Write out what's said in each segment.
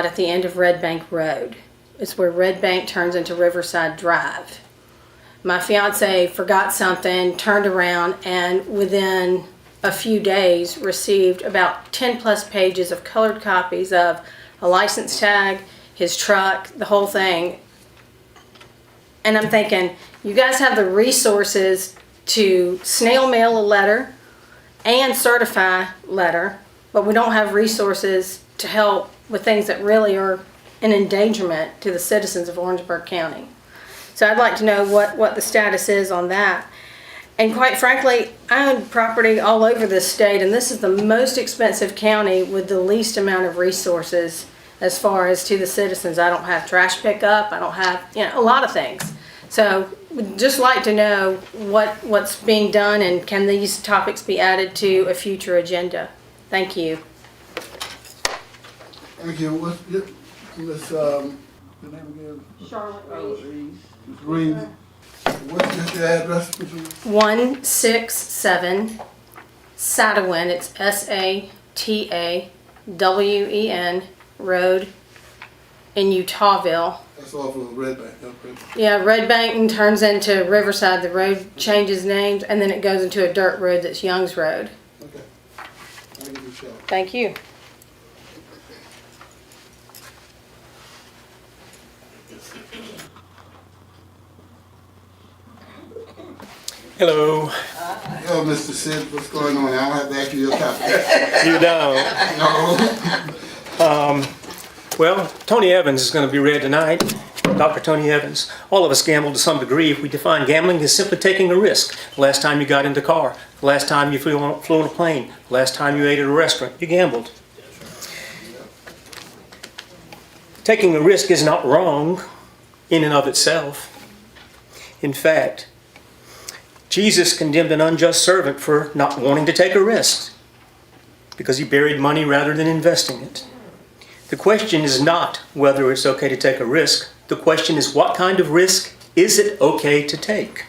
at the end of Red Bank Road. It's where Red Bank turns into Riverside Drive. My fiance forgot something, turned around, and within a few days received about 10 plus pages of colored copies of a license tag, his truck, the whole thing. And I'm thinking, you guys have the resources to snail mail a letter and certify letter, but we don't have resources to help with things that really are an endangerment to the citizens of Orangeburg County. So I'd like to know what the status is on that. And quite frankly, I own property all over this state, and this is the most expensive county with the least amount of resources as far as to the citizens. I don't have trash pickup, I don't have, a lot of things. So we'd just like to know what's being done, and can these topics be added to a future agenda? Thank you. Thank you. What's the name again? Charlotte Reed. Ms. Reed. What's your address, please? 167 Satawen, it's Satawen Road in Utahville. That's off of Red Bank. Okay. Yeah, Red Bank and turns into Riverside. The road changes names, and then it goes into a dirt road that's Young's Road. Okay. I'll give you a shot. Thank you. Hello. Hello, Mr. Sid. What's going on? I don't have to ask you your copy. You don't. No. Well, Tony Evans is going to be read tonight. Dr. Tony Evans. All of us gamble to some degree. If we define gambling as simply taking a risk. The last time you got in the car, the last time you flew on a plane, the last time you ate at a restaurant, you gambled. Taking a risk is not wrong in and of itself. In fact, Jesus condemned an unjust servant for not wanting to take a risk because he buried money rather than investing it. The question is not whether it's okay to take a risk. The question is, what kind of risk is it okay to take?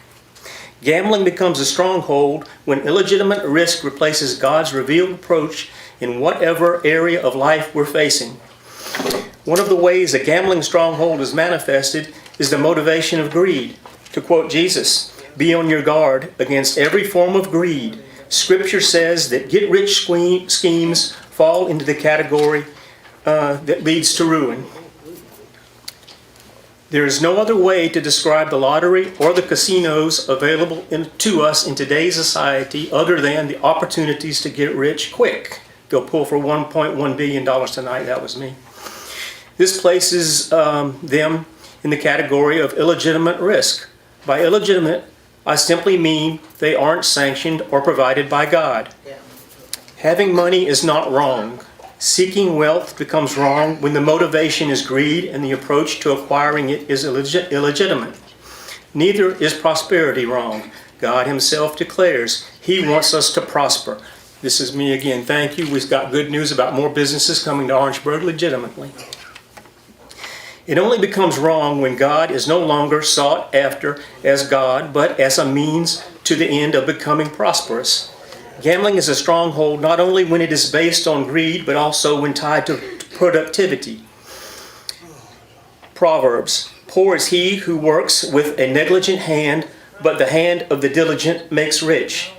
Gambling becomes a stronghold when illegitimate risk replaces God's revealed approach in whatever area of life we're facing. One of the ways a gambling stronghold is manifested is the motivation of greed. To quote Jesus, "Be on your guard against every form of greed." Scripture says that get-rich schemes fall into the category that leads to ruin. There is no other way to describe the lottery or the casinos available to us in today's society other than the opportunities to get rich quick. They'll pull for $1.1 billion tonight. That was me. This places them in the category of illegitimate risk. By illegitimate, I simply mean they aren't sanctioned or provided by God. Having money is not wrong. Seeking wealth becomes wrong when the motivation is greed and the approach to acquiring it is illegitimate. Neither is prosperity wrong. God himself declares he wants us to prosper. This is me again. Thank you. We've got good news about more businesses coming to Orangeburg legitimately. It only becomes wrong when God is no longer sought after as God, but as a means to the end of becoming prosperous. Gambling is a stronghold not only when it is based on greed, but also when tied to productivity. Proverbs, "Poor is he who works with a negligent hand, but the hand of the diligent makes rich."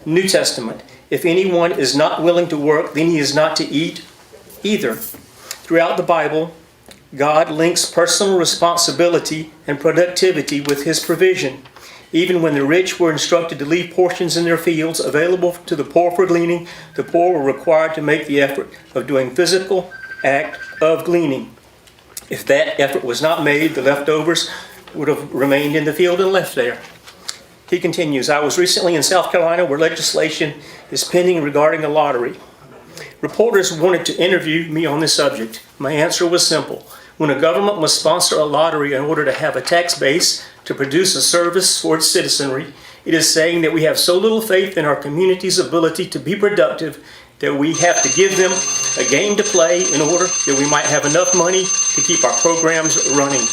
New Testament, "If anyone is not willing to work, then he is not to eat either." Throughout the Bible, God links personal responsibility and productivity with his provision. Even when the rich were instructed to leave portions in their fields available to the poor for gleaning, the poor were required to make the effort of doing physical act of gleaning. If that effort was not made, the leftovers would have remained in the field and left there. He continues, "I was recently in South Carolina where legislation is pending regarding a lottery. Reporters wanted to interview me on this subject. My answer was simple. When a government must sponsor a lottery in order to have a tax base to produce a service for its citizenry, it is saying that we have so little faith in our community's ability to be productive that we have to give them a game to play in order that we might have enough money to keep our programs running.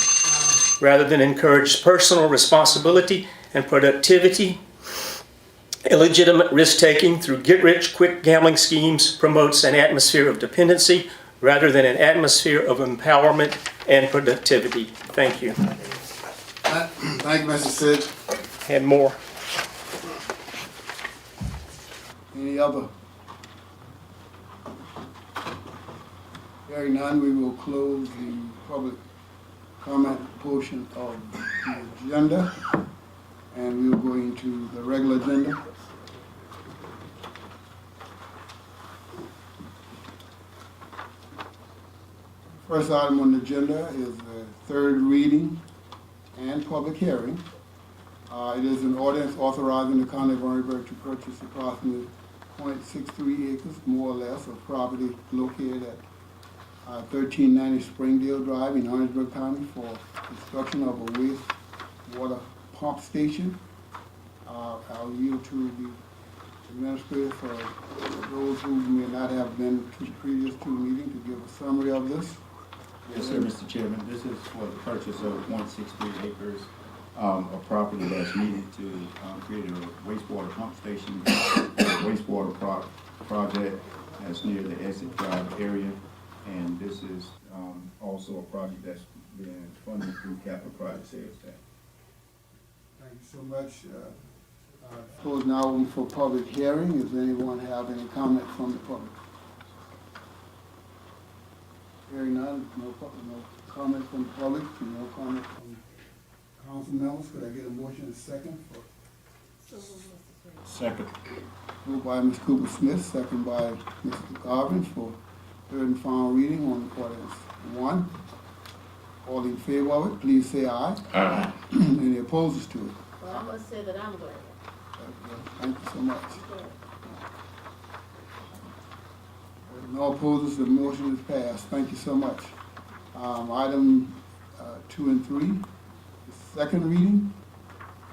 Rather than encourage personal responsibility and productivity, illegitimate risk-taking through get-rich-quick gambling schemes promotes an atmosphere of dependency rather than an atmosphere of empowerment and productivity. Thank you. Thank you, Mr. Sid. And more. Any other? Hearing none, we will close the public comment portion of the agenda, and we will go into the regular agenda. First item on the agenda is the third reading and public hearing. It is an ordinance authorizing the County of Orangeburg to purchase approximately 0.63 acres, more or less, of property located at 1390 Springdale Drive in Orangeburg County for construction of a wastewater pump station. I'll yield to the administrator for those who may not have been to the previous two meetings to give a summary of this. Yes, sir, Mr. Chairman. This is for the purchase of 0.63 acres of property that's needed to create a wastewater pump station, a wastewater project that's near the Essex Drive area. And this is also a project that's being funded through capital project sales tax. Thank you so much. Floor is now open for public hearing. Does anyone have any comment from the public? Hearing none, no comment from the public, no comment from council members. Could I get a motion and a second? Second. Moved by Ms. Cooper Smith, second by Mr. Garvin for third and final reading on ordinance 1. All in favor of it, please say aye. Aye. Any opposers to it? Well, I must say that I'm glad. Thank you so much. No opposers, the motion is passed. Thank you so much. Item 2 and 3, the second reading,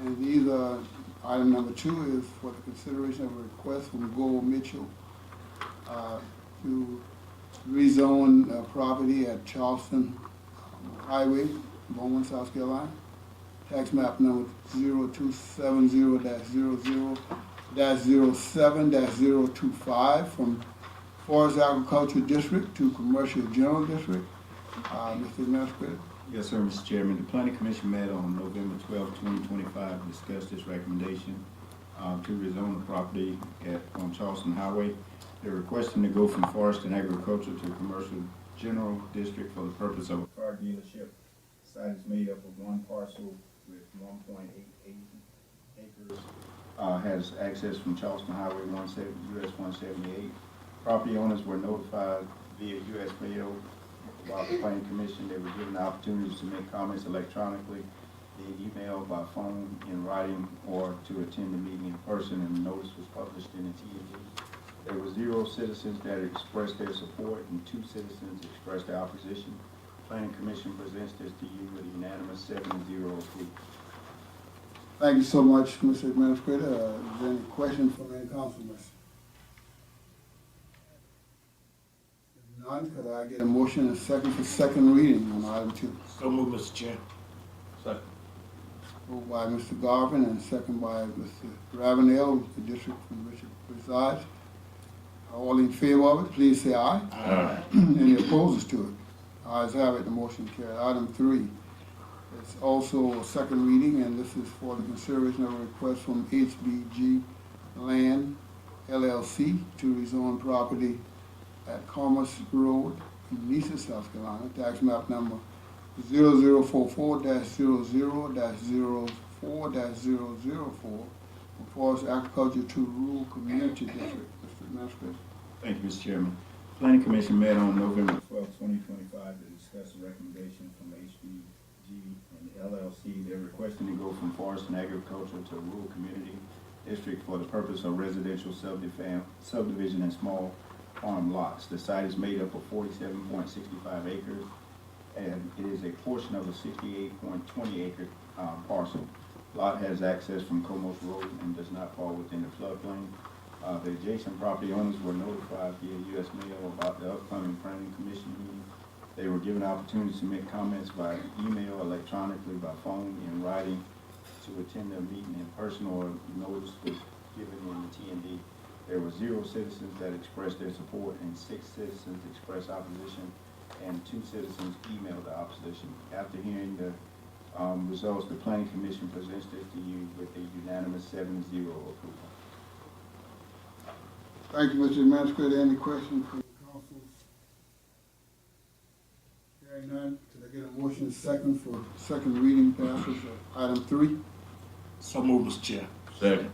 and these are, item number 2 is for the consideration of a request from Gold Mitchell to rezone property at Charleston Highway, Bowman, South Carolina. Tax map number 0270-00-07-025 from Forest Agricultural District to Commercial General District. Mr. Administrator. Yes, sir, Mr. Chairman. The Planning Commission met on November 12, 2025, to discuss this recommendation to rezone the property on Charleston Highway. They're requesting to go from Forest and Agriculture to Commercial General District for the purpose of a car dealership. The site is made up of one parcel with 1.88 acres. Has access from Charleston Highway US 178. Property owners were notified via U.S. mail by the Planning Commission. They were given opportunities to make comments electronically, via email, by phone, in writing, or to attend the meeting in person, and the notice was published in the TNG. There were 0 citizens that expressed their support and 2 citizens expressed their opposition. The Planning Commission presents this to you with a unanimous 7-0 approval. Thank you so much, Mr. Administrator. Is there any questions from any council members? If none, could I get a motion and a second for second reading on item 2? So move, Mr. Chair. Second. Moved by Mr. Garvin and second by Mr. Ravenel, the district from which it resides. All in favor of it, please say aye. Aye. Any opposers to it? Ayes have it, the motion carried. Item 3. It's also a second reading, and this is for the consideration of a request from HBG Land LLC to rezone property at Commerce Road in Mesa, South Carolina. Tax map number 0044-00-04-004 from Forest Agriculture to Rural Community District. Mr. Administrator. Thank you, Mr. Chairman. Planning Commission met on November 12, 2025 to discuss a recommendation from HBG and LLC. They're requesting to go from Forest and Agriculture to Rural Community District for the purpose of residential subdivision and small farm lots. The site is made up of 47.65 acres, and it is a portion of a 68.20 acre parcel. Lot has access from Comos Road and does not fall within the floodplain. The adjacent property owners were notified via U.S. mail about the upcoming Planning Commission meeting. They were given opportunities to make comments by email, electronically, by phone, in writing, to attend their meeting in person, or notice was given in the TND. There were 0 citizens that expressed their support and 6 citizens expressed opposition and 2 citizens emailed the opposition. After hearing the results, the Planning Commission presents this to you with a unanimous 7-0 approval. Thank you, Mr. Administrator. Any questions from the council? Hearing none, could I get a motion second for second reading passage of item 3? So moved, Mr. Chair. Second.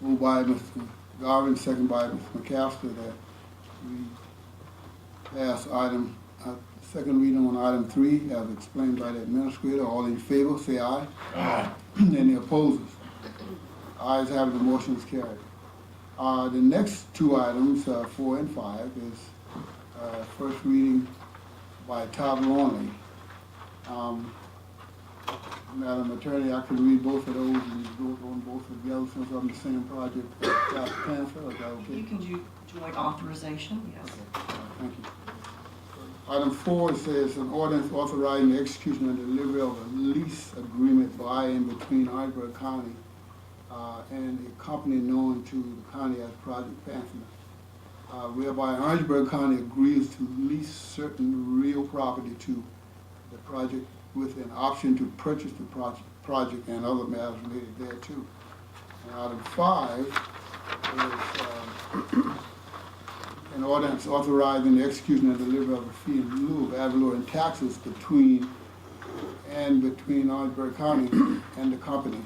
Moved by Mr. Garvin, second by Mr. McAllister, that we pass item, second reading on item 3, as explained by the administrator. All in favor, say aye. Aye. Any opposers? Ayes have it, the motion is carried. The next 2 items, 4 and 5, is first reading by title only. Madam Attorney, I can read both of those and vote on both together since I'm the same project. Panther, is that okay? You can do joint authorization, yes. Thank you. Item 4 says an ordinance authorizing the execution and delivery of a lease agreement by and between Orangeburg County and a company known to the county as Project Panther, whereby Orangeburg County agrees to lease certain real property to the project with an option to purchase the project and other matters related thereto. And item 5 is an ordinance authorizing the execution and delivery of a fee in lieu of ad valorem taxes between Orangeburg County and the company,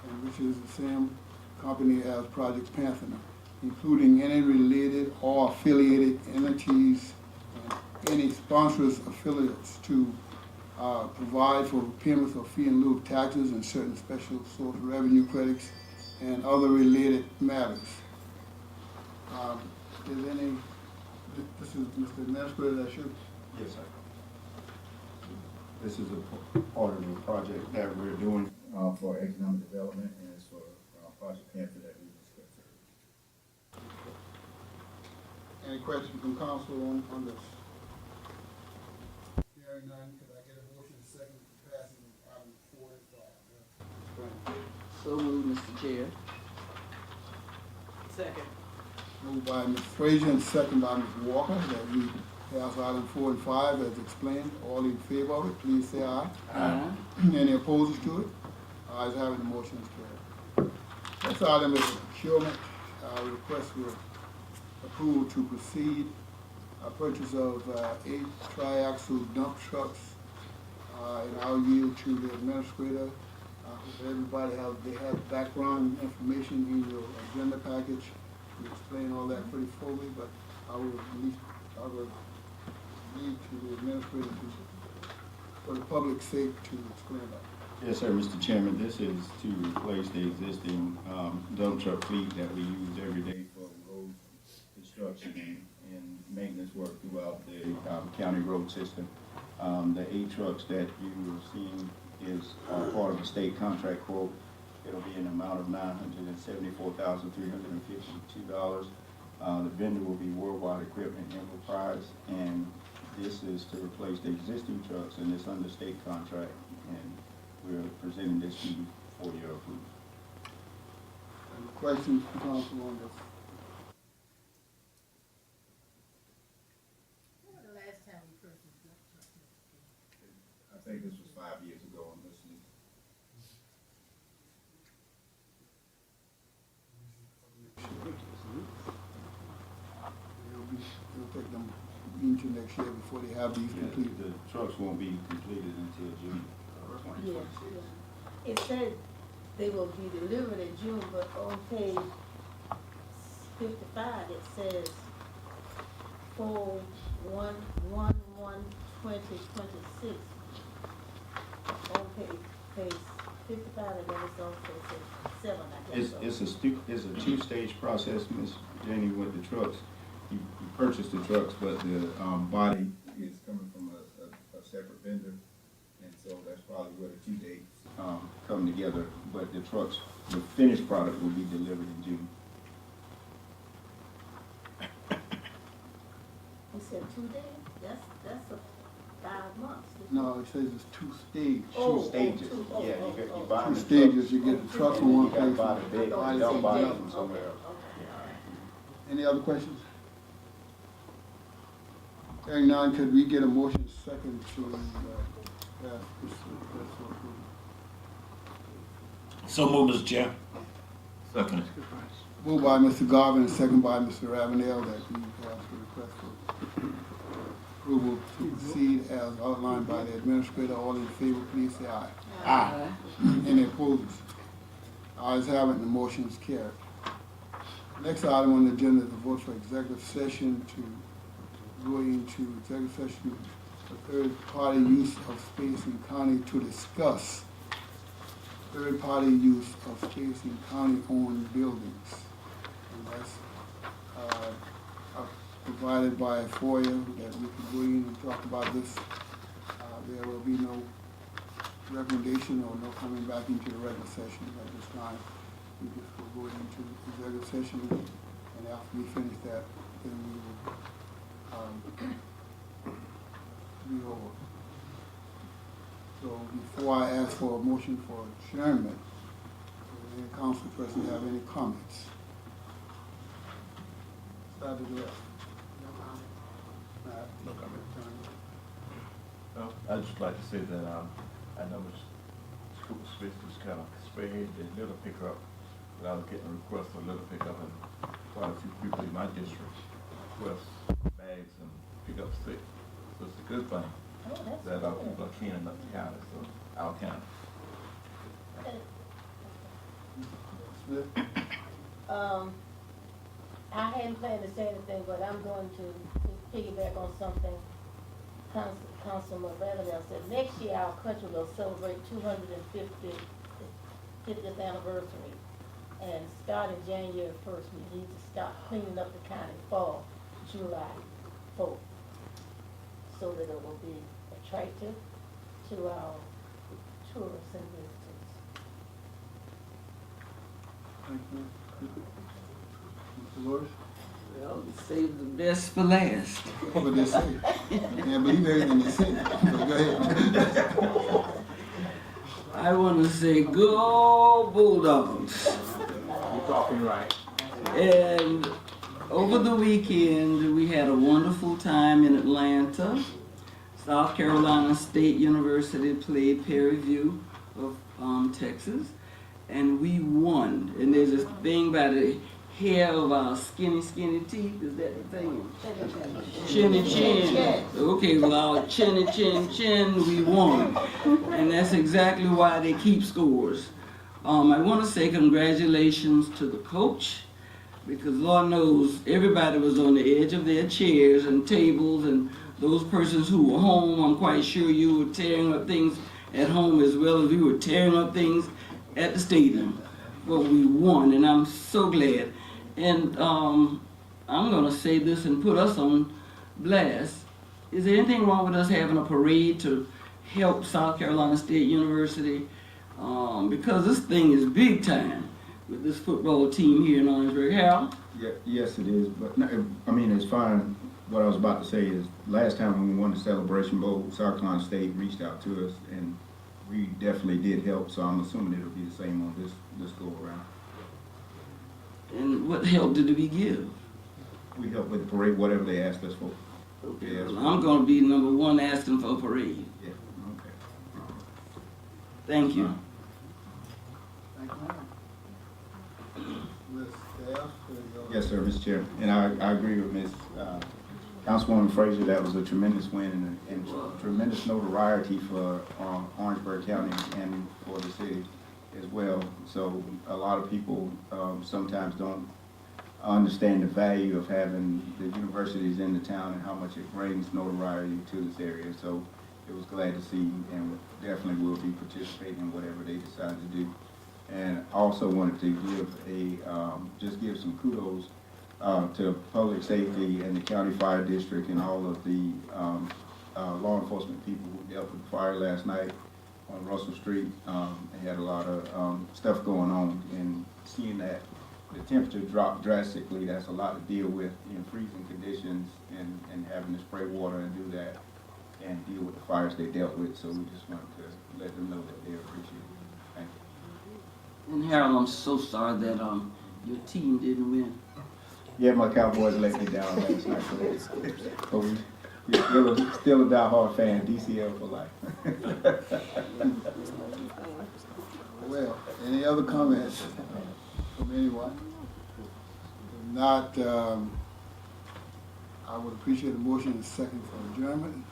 and which is the same company as Project Panther, including any related or affiliated entities and any sponsors affiliates to provide for payments of fee in lieu of taxes and certain special source revenue credits and other related matters. Is any, this is Mr. Administrator, that should? Yes, sir. This is a part of the project that we're doing for economic development, and it's for Project Panther that we discussed earlier. Any questions from council on this? Hearing none, could I get a motion second for passing item 4 and 5? So moved, Mr. Chair. Second. Moved by Ms. Frazier and second by Ms. Walker that we pass item 4 and 5 as explained. All in favor of it, please say aye. Aye. Any opposers to it? Ayes have it, the motion is carried. Next item is a procurement request for approval to proceed purchase of 8 triaxle dump trucks, and I'll yield to the administrator. Everybody have background information in your agenda package. We explain all that pretty fully, but I will leave to the administrator for the public's sake to explain that. Yes, sir, Mr. Chairman. This is to replace the existing dump truck fleet that we use every day for road construction and maintenance work throughout the county road system. The 8 trucks that you are seeing is part of a state contract quote. It'll be an amount of $974,352. The vendor will be Worldwide Equipment Enterprise, and this is to replace the existing trucks, and it's under state contract, and we're presenting this to you for your approval. Any questions from council on this? When was the last time you purchased that truck? I think this was 5 years ago on this. It'll take them into next year before they have these completed. The trucks won't be completed until June of 2026. It said they will be delivered in June, but on page 55, it says for 1/1/2026. On page 55, and then it's also says 7, I guess. It's a 2-stage process, Ms. Jenny, with the trucks. You purchase the trucks, but the body is coming from a separate vendor, and so that's probably where the 2 dates come together. But the trucks, the finished product will be delivered in June. You said 2 days? That's 5 months. No, it says it's 2 stages. Oh, 2 stages. two. Yeah, you buy 2 the stages, trucks. you get the truck from one You gotta place. buy the big dump body from somewhere else. Any other questions? Hearing none, could we get a motion second to pass this for approval? So moved, Mr. Chair. Second. Moved by Mr. Garvin and second by Mr. Ravenel that we pass the request for approval to proceed as outlined by the administrator. All in favor, please say aye. Aye. Any opposed? Ayes have it, and the motion is carried. Next item on the agenda is a vote for executive session to go into executive session for third-party use of space in county to discuss third-party use of space in county-owned buildings. And that's provided by FOIA that we can go in and talk about this. There will be no recommendation or no coming back into the regular session at this time. We just will go into executive session, and after we finish that, then we will be over. So before I ask for a motion for adjournment, does any council person have any comments? Start with the left. No comment. I'd just like to say that I know school space was kind of spared, the little pickup, but I was getting a request for a little pickup, and quite a few people in my district request bags and pick up sick. So it's a good thing that our people are cleaning up the county, so our county. Smith? I hadn't planned to say anything, but I'm going to just piggyback on something Councilman Ravenel said. Next year, our country will celebrate 250th anniversary. And starting January 1st, we need to start cleaning up the county for July 4th, so that it will be attractive to our tourists and visitors. Thank you. Mr. Lewis? Well, save the best for last. What they say? I can't believe everything they say. But go ahead. I want to say go Bulldogs. You're talking right. And over the weekend, we had a wonderful time in Atlanta. South Carolina State University played Perry View of Texas, and we won. And there's this thing by the hair of our skinny teeth. Is that the thing? Chinny chin. Okay, well, our chinny chin, we won. And that's exactly why they keep scores. I want to say congratulations to the coach, because Lord knows everybody was on the edge of their chairs and tables, and those persons who were home, I'm quite sure you were tearing up things at home as well as we were tearing up things at the stadium. But we won, and I'm so glad. And I'm going to say this and put us on blast. Is there anything wrong with us having a parade to help South Carolina State University? Because this thing is big time with this football team here in Orangeburg. Harold? Yeah, yes, it is, but no, I mean, it's fine. What I was about to say is, last time when we won the Celebration Bowl, South Carolina State reached out to us, and we definitely did help, so I'm assuming it'll be the same on this go around. And what help did we give? We helped with the parade, whatever they asked us for. Okay, Yes. well, I'm going to be number one asking for a parade. Yeah, okay. Thank you. Thank you. Ms. Staff? Yes, sir, Mr. Chair. And I agree with Ms. Councilwoman Frazier. That was a tremendous win and tremendous notoriety for Orangeburg County and for the city as well. So a lot of people sometimes don't understand the value of having the universities in the town and how much it brings notoriety to this area. So it was glad to see, and definitely will be participating in whatever they decide to do. And I also wanted to give some kudos to public safety and the county fire district and all of the law enforcement people who dealt with the fire last night on Russell Street. They had a lot of stuff going on, and seeing that the temperature dropped drastically, that's a lot to deal with in freezing conditions, and having to spray water and do that and deal with the fires they dealt with. So we just wanted to let them know that they appreciate it. Thank you. And Harold, I'm so sorry that your team didn't win. Yeah, my Cowboys let me down last night. But we're still a diehard fan, DCL for life. Well, any other comments from anyone? If not, I would appreciate a motion and a second for adjournment.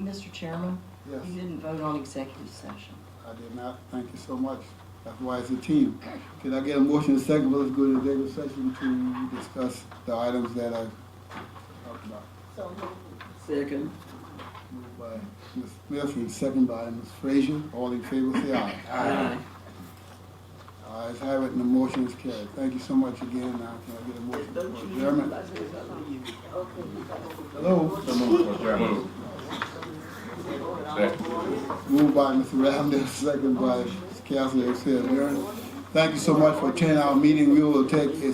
Mr. Chairman, Yes, you didn't vote on executive session. I did not. Thank you so much. That's why it's a team. Can I get a motion and a second? Let's go to the executive session to discuss the items that I talked about. So moved. Second. Moved by Ms. Smith and second by Ms. Frazier. All in favor, say aye. Aye. Ayes have it, and the motion is carried. Thank you so much again. Now, can I get a motion for adjournment? Hello? So moved for adjournment. Moved by Mr. Ramdale, second by Ms. Kelsey. Thank you so much for attending our meeting. We will take a